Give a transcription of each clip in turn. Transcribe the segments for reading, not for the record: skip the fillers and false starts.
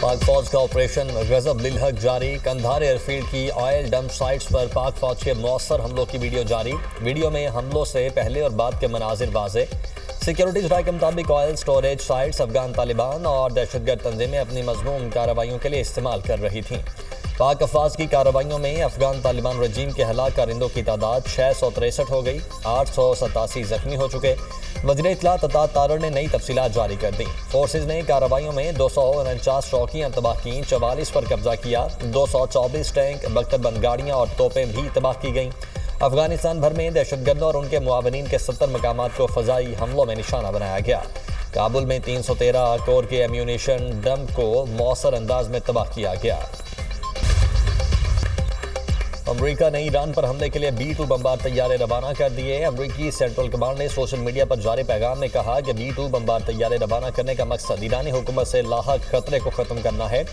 पाक फौज का ऑपरेशन गजब लिलहक जारी। कंधार एयरफील्ड की ऑयल डंप साइट्स पर पाक फौज के मौसर हमलों की वीडियो जारी। वीडियो में हमलों से पहले और बाद के मनाजिर वाज़े। सिक्योरिटी राय के मुताबिक oil storage sites Afghan Taliban और दहशतगर्द तंजीमें अपनी मजमूम कार्रवाइयों के लिए इस्तेमाल कर रही थीं। पाक अफवाज की कार्रवाइयों में अफगान तालिबान रजीम के हलाक कारिंदों की तादाद 663 हो गई, 887 जख्मी हो चुके। वज़ीर इत्तलात अता तारड़ ने नई तफसीलात जारी कर दी। फोर्सेज ने कार्रवाइयों में 249 चौकियाँ तबाह की, 44 पर कब्जा किया, 224 टैंक, बख्तरबंद गाड़ियाँ और तोपें भी तबाह की गईं। अफगानिस्तान भर में दहशतगर्दों और उनके मुआवनीन के 70 मकामात को फ़ज़ाई हमलों में निशाना बनाया गया। काबुल में 313 कोर के एम्यूनेशन डंप को मौसर अंदाज में तबाह किया गया। अमेरिका ने ईरान पर हमले के लिए B-2 बमबार तैयारे रवाना कर दिए। अमेरिकी सेंट्रल कमांड ने सोशल मीडिया पर जारी पैगाम में कहा कि B-2 बमबार तैयारे रवाना करने का मकसद ईरानी हुकूमत से लाहक खतरे को ख़त्म करना है।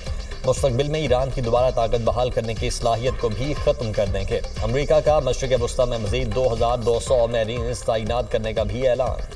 मुस्तकबिल में ईरान की दोबारा ताकत बहाल करने की सलाहियत को भी ख़त्म कर देंगे। अमेरिका का मशरिक़ वस्ता में मज़ीद 2200 मैरीन्स तैनात करने का भी ऐलान।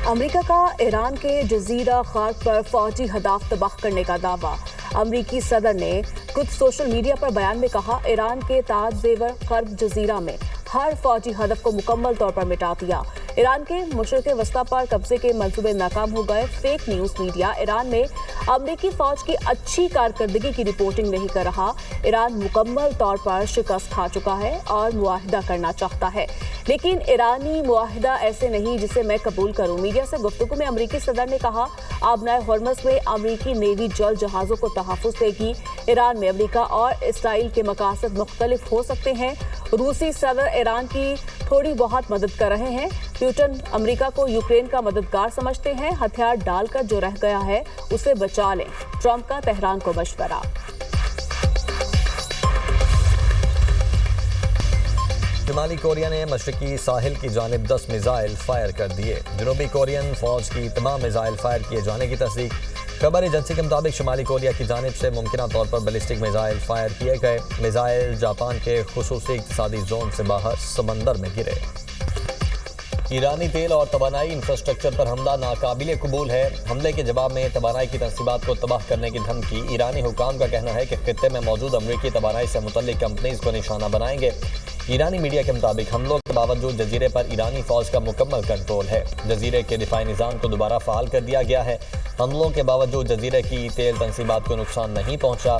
अमेरिका का ईरान के जजीरा खार्क पर फौजी हदाफ तबाह करने का दावा। अमेरिकी सदर ने खुद सोशल मीडिया पर बयान में कहा, ईरान के ताज जेवर खर्ब जजीरा में हर फौजी हदफ को मुकम्मल तौर पर मिटा दिया। ईरान के मशरिक़ वस्ता पर कब्जे के मंसूबे नाकाम हो गए। फेक न्यूज़ मीडिया ईरान में अमेरिकी फौज की अच्छी कारकर्दगी की रिपोर्टिंग नहीं कर रहा। ईरान मुकम्मल तौर पर शिकस्त खा चुका है और मुआहिदा करना चाहता है, लेकिन ईरानी मुआहिदा ऐसे नहीं जिसे मैं कबूल करूं। मीडिया से गुफ्तगू में अमेरिकी सदर ने कहा, आबनाए हॉर्मज़ में अमेरिकी नेवी जल जहाज़ों को तहफ़्फ़ुज़ देगी। ईरान में अमेरिका और इसराइल के मकासद मुख्तलिफ हो सकते हैं। रूसी सदर ईरान की थोड़ी बहुत मदद कर रहे हैं। पुतिन अमेरिका को यूक्रेन का मददगार समझते हैं। हथियार डालकर जो रह गया है उसे बचा लें, ट्रंप का तेहरान को मशवरा। शुमाली कोरिया ने मशरकी साहिल की जानिब 10 मिसाइल फायर कर दिए। जनूबी कोरियन फौज की तमाम मिसाइल फायर किए जाने की तस्दीक। खबर एजेंसी के मुताबिक शुमाली कोरिया की जानिब से मुमकिना तौर पर बैलिस्टिक मिसाइल फायर किए गए। मिसाइल जापान के खुसूसी इक्तिसादी जोन से बाहर समंदर में गिरे। ईरानी तेल और तवानाई इंफ्रास्ट्रक्चर पर हमला नाकाबिले कबूल है। हमले के जवाब में तवानाई की तनसीबात को तबाह करने की धमकी। ईरानी हुकाम का कहना है कि खित्ते में मौजूद अमरीकी तवानाई से मुतल्लिक कंपनीज को निशाना बनाएंगे। ईरानी मीडिया के मुताबिक हमलों के बावजूद जजीरे पर ईरानी फौज का मुकम्मल कंट्रोल है। जजीरे के दिफाई निज़ाम को दोबारा फ़ाल कर दिया गया है। हमलों के बावजूद जजीरे की तेल तनसीबात को नुकसान नहीं पहुँचा।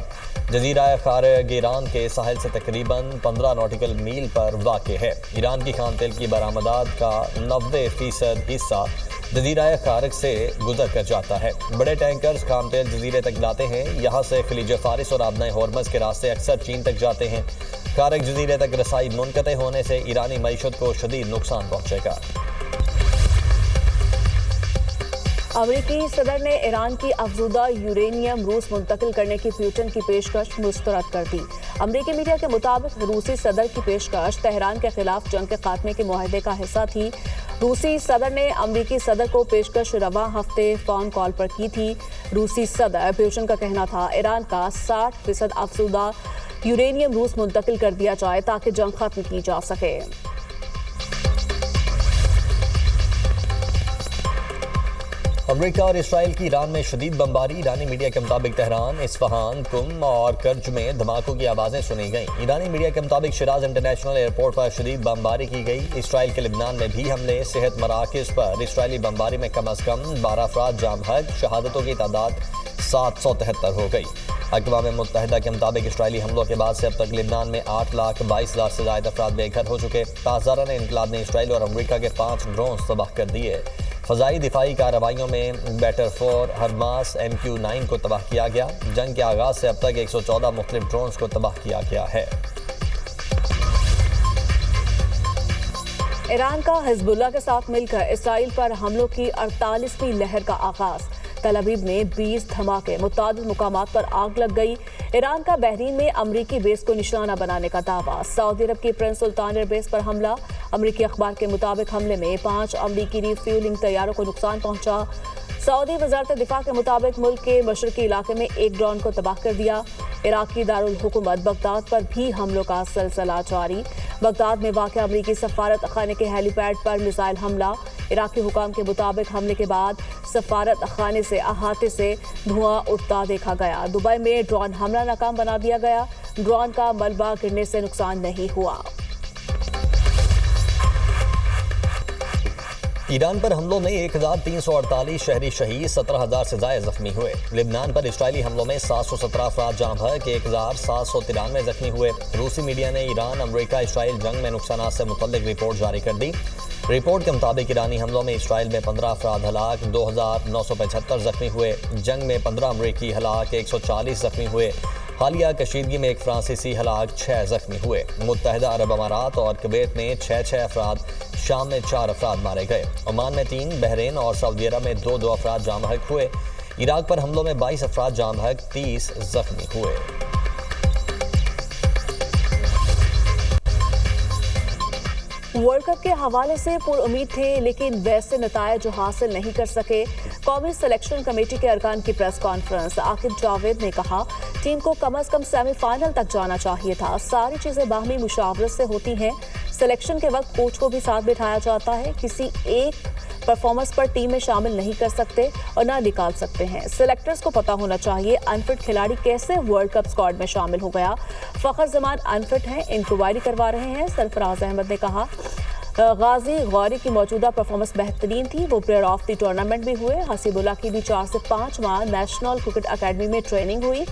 जजीरा खार्ग ईरान के साहिल से तकरीबन 15 नॉटिकल मील पर वाक़ है। ईरान की खाम तेल की बरामदात का 90% हिस्सा जजीरा खार्ग से गुजर कर जाता है। बड़े टैंकर्स खाम तेल जजीरे तक लाते हैं। यहाँ से खलीज फारिस और आबनाए हॉर्मज़ के रास्ते अक्सर चीन तक जाते हैं। खार्ग जजीरे तक रसाई मुनक़ते होने से ईरानी मईशत को शदीद नुकसान पहुँचेगा। अमेरिकी सदर ने ईरान की अफजूदा यूरेनियम रूस मुंतकिल करने की पुतिन की पेशकश मुस्तरद कर दी। अमेरिकी मीडिया के मुताबिक रूसी सदर की पेशकश तेहरान के खिलाफ जंग के खात्मे के मुआहदे का हिस्सा थी। रूसी सदर ने अमेरिकी सदर को पेशकश रवां हफ्ते फोन कॉल पर की थी। रूसी सदर पुतिन का कहना था, ईरान का 60% अफजूदा यूरेनियम रूस मुंतकिल कर दिया जाए ताकि जंग खत्म की जा सके। अमेरिका और इसराइल की ईरान में शदीद बमबारी। ईरानी मीडिया के मुताबिक तेहरान, इस्फहान, कुम और कर्ज में धमाकों की आवाज़ें सुनी गईं। ईरानी मीडिया के मुताबिक शिराज इंटरनेशनल एयरपोर्ट पर शदीद बमबारी की गई। इसराइल के लिबनान में भी हमले। सेहत मराकज़ पर इसराइली बमबारी में कम अज़ कम 12 अफराद जाम हक। शहादतों की तादाद 773 हो गई। अक़वाम मुत्तहिदा के मुताबिक इसराइली हमलों के बाद से अब तक लिबनान में 8,22,000 से ज़ायद अफराद बेघर हो चुके। ताज़ारान इनकलाब ने इसराइल और अमरीका के 5 ड्रोन तबाह कर दिए। फ़ज़ाई दिफाई कार्रवाइयों में बैटर 4 हरमास MQ-9 को तबाह किया गया। जंग के आगाज़ से अब तक 114 मुख्तलिफ ड्रोन्स को तबाह किया गया है। ईरान का हिज़्बुल्लाह के साथ मिलकर इसराइल पर हमलों की 48वीं लहर का आगाज़। तल अवीव में 20 धमाके, मुतादिद मुकामात पर आग लग गई। ईरान का बहरीन में अमरीकी बेस को निशाना बनाने का दावा। सऊदी अरब की प्रिंस सुल्तान एयरबेस पर हमला। अमरीकी अखबार के मुताबिक हमले में 5 अमरीकी रिफ्यूलिंग तैयारों को नुकसान पहुंचा। सऊदी वजारत दिफा के मुताबिक मुल्क के मशरकी इलाके में एक ड्रोन को तबाह कर दिया। इराकी दारुल हुकूमत बगदाद पर भी हमलों का सिलसिला जारी। बगदाद में वाक़ अमरीकी सफारत खाने के हेलीपैड पर मिसाइल हमला। इराकी हुकाम के मुताबिक हमले के बाद सफारत खाने से अहाते से धुआं उठता देखा गया। दुबई में ड्रोन हमला नाकाम बना दिया गया। ड्रोन का मलबा गिरने से नुकसान नहीं हुआ। ईरान पर हमलों में 1348 शहरी शहीद, 17,000 से ज्यादा जख्मी हुए। लिबनान पर इजरायली हमलों में 717 अफराद जाँ बहक, 1793 जख्मी हुए। रूसी मीडिया ने ईरान अमरीका इसराइल जंग में नुकसान से मुतल्लिक रिपोर्ट जारी कर दी। रिपोर्ट के मुताबिक ईरानी हमलों में इसराइल में 15 अफराद हलाक, 2,975 जख्मी हुए। जंग में 15 अमरीकी हलाक, 140 जख्मी हुए। हालिया कशीदगी में एक फ्रांसीसी हलाक, 6 जख्मी हुए। मुत्तहिदा अरब अमारात और कुवैत में 6 अफराद, शाम में 4 अफराद मारे गए। ओमान में 3, बहरीन और सऊदी अरब में 2 अफराद जाँ बहक हुए। इराक पर हमलों में 22 अफराद जाँ बहक, 30 जख्मी हुए। वर्ल्ड कप के हवाले से पुरुम्मीद थे, लेकिन वैसे नतायज हासिल नहीं कर सके। कौमी सिलेक्शन कमेटी के अरकान की प्रेस कॉन्फ्रेंस। आकिब जावेद ने कहा, टीम को कम अज कम सेमीफाइनल तक जाना चाहिए था। सारी चीजें बाहमी मुशावरत से होती हैं। सिलेक्शन के वक्त कोच को भी साथ बिठाया जाता है। किसी एक परफॉर्मेंस पर टीम में शामिल नहीं कर सकते और ना निकाल सकते हैं। सिलेक्टर्स को पता होना चाहिए अनफिट खिलाड़ी कैसे वर्ल्ड कप स्क्वाड में शामिल हो गया। फखर जमान अनफिट हैं, इंक्वायरी करवा रहे हैं। सरफराज अहमद ने कहा, गाजी गौरी की मौजूदा परफॉर्मेंस बेहतरीन थी, वो प्लेयर ऑफ द टूर्नामेंट भी हुए। हसीबुल्ला की भी 4 से 5 माह नेशनल क्रिकेट अकेडमी में ट्रेनिंग हुई।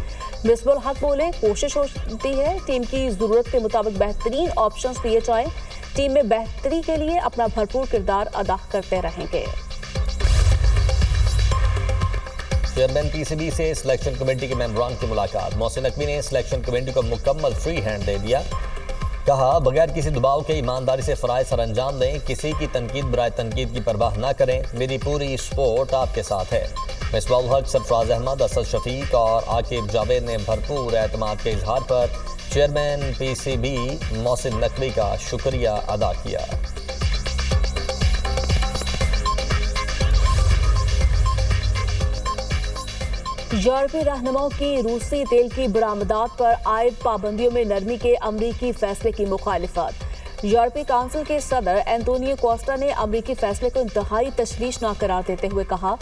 मिसबुल हक बोले, कोशिश होती है टीम की ज़रूरत के मुताबिक बेहतरीन ऑप्शंस दिए जाएं। टीम में बेहतरी के लिए अपना भरपूर किरदार अदा करते रहेंगे। चेयरमैन पीसीबी से सिलेक्शन कमेटी के मेंबरान की मुलाकात। मोहसिन नकवी ने सिलेक्शन कमेटी को मुकम्मल फ्री हैंड दे दिया। कहा, बगैर किसी दबाव के ईमानदारी से फ़राइज़ सर अंजाम दें। किसी की तनकीद बराए तनकीद की परवाह न करें। मेरी पूरी सपोर्ट आपके साथ है। मिसबाहुल हक, सरफराज अहमद, असद शफीक और आकिब जावेद ने भरपूर एतमाद के इजहार पर चेयरमैन पीसीबी मोहसिन नकवी का शुक्रिया अदा किया। यूरोपीय रहनुमाओं की रूसी तेल की बरामदात पर आयद पाबंदियों में नरमी के अमरीकी फैसले की मुखालिफत। यूरोपीय काउंसिल के सदर एंटोनियो कोस्टा ने अमरीकी फैसले को इंतहाई तशवीशनाक करार देते हुए कहा,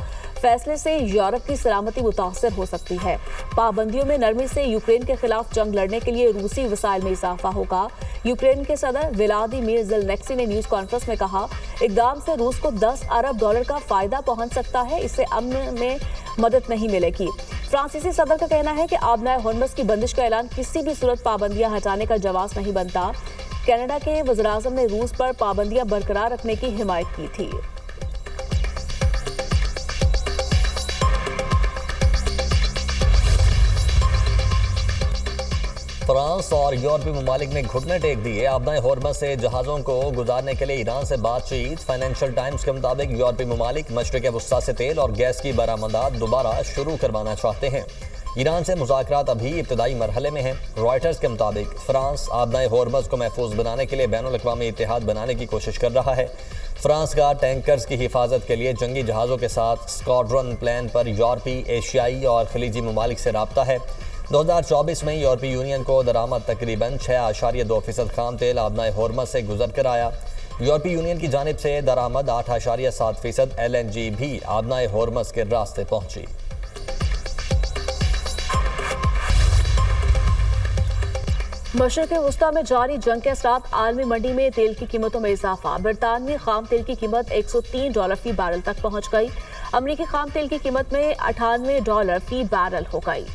फैसले से यूरोप की सलामती मुतासर हो सकती है। पाबंदियों में नरमी से यूक्रेन के खिलाफ जंग लड़ने के लिए रूसी वसाइल में इजाफा होगा। यूक्रेन के सदर व्लादिमीर ज़ेलेंस्की ने न्यूज़ कॉन्फ्रेंस में कहा, इकदाम से रूस को $10 अरब का फायदा पहुंच सकता है। इससे अमन में मदद नहीं मिलेगी। फ्रांसीसी सदर का कहना है कि आबनाए हॉर्मस की बंदिश का ऐलान किसी भी सूरत पाबंदियां हटाने का जवाब नहीं बनता। कनाडा के वज़ीर-ए-आज़म ने रूस पर पाबंदियां बरकरार रखने की हिमायत की थी। फ्रांस और यूरोपीय ममालिक ने घुटने टेक दिए। आबनाए हॉर्मस से जहाज़ों को गुजारने के लिए ईरान से बातचीत। फाइनेंशियल टाइम्स के मुताबिक यूरोपीय ममालिक मशरिक़ वस्ता से तेल और गैस की बरामदात दोबारा शुरू करवाना चाहते हैं। ईरान से मुज़ाकरात अभी इब्तदाई मरहले में हैं। रॉयटर्स के मुताबिक फ्रांस आबनाए हॉर्मस को महफूज बनाने के लिए बैनुल-अक़वामी इत्तेहाद बनाने की कोशिश कर रहा है। फ्रांस का टैंकर्स की हिफाजत के लिए जंगी जहाज़ों के साथ स्क्वाड्रन प्लान पर यूरोपीय, एशियाई और खलीजी ममालिक से रब्ता है। 2024 में यूरोपीय यूनियन को दरामद तकरीबन 6.2% खाम तेल आबनाए हॉर्मस से गुजर कर आया। यूरोपीय यूनियन की जानिब से दरामद 8.7% LNG भी आबनाए हॉर्मस के रास्ते पहुंची। मशरिक़ वस्ता में जारी जंग के साथ आलमी मंडी में तेल की कीमतों में इजाफा। बरतानवी खाम तेल की कीमत $103 फी बैरल तक पहुंच गई। अमरीकी खाम तेल की कीमत में $98 फी बैरल हो गई।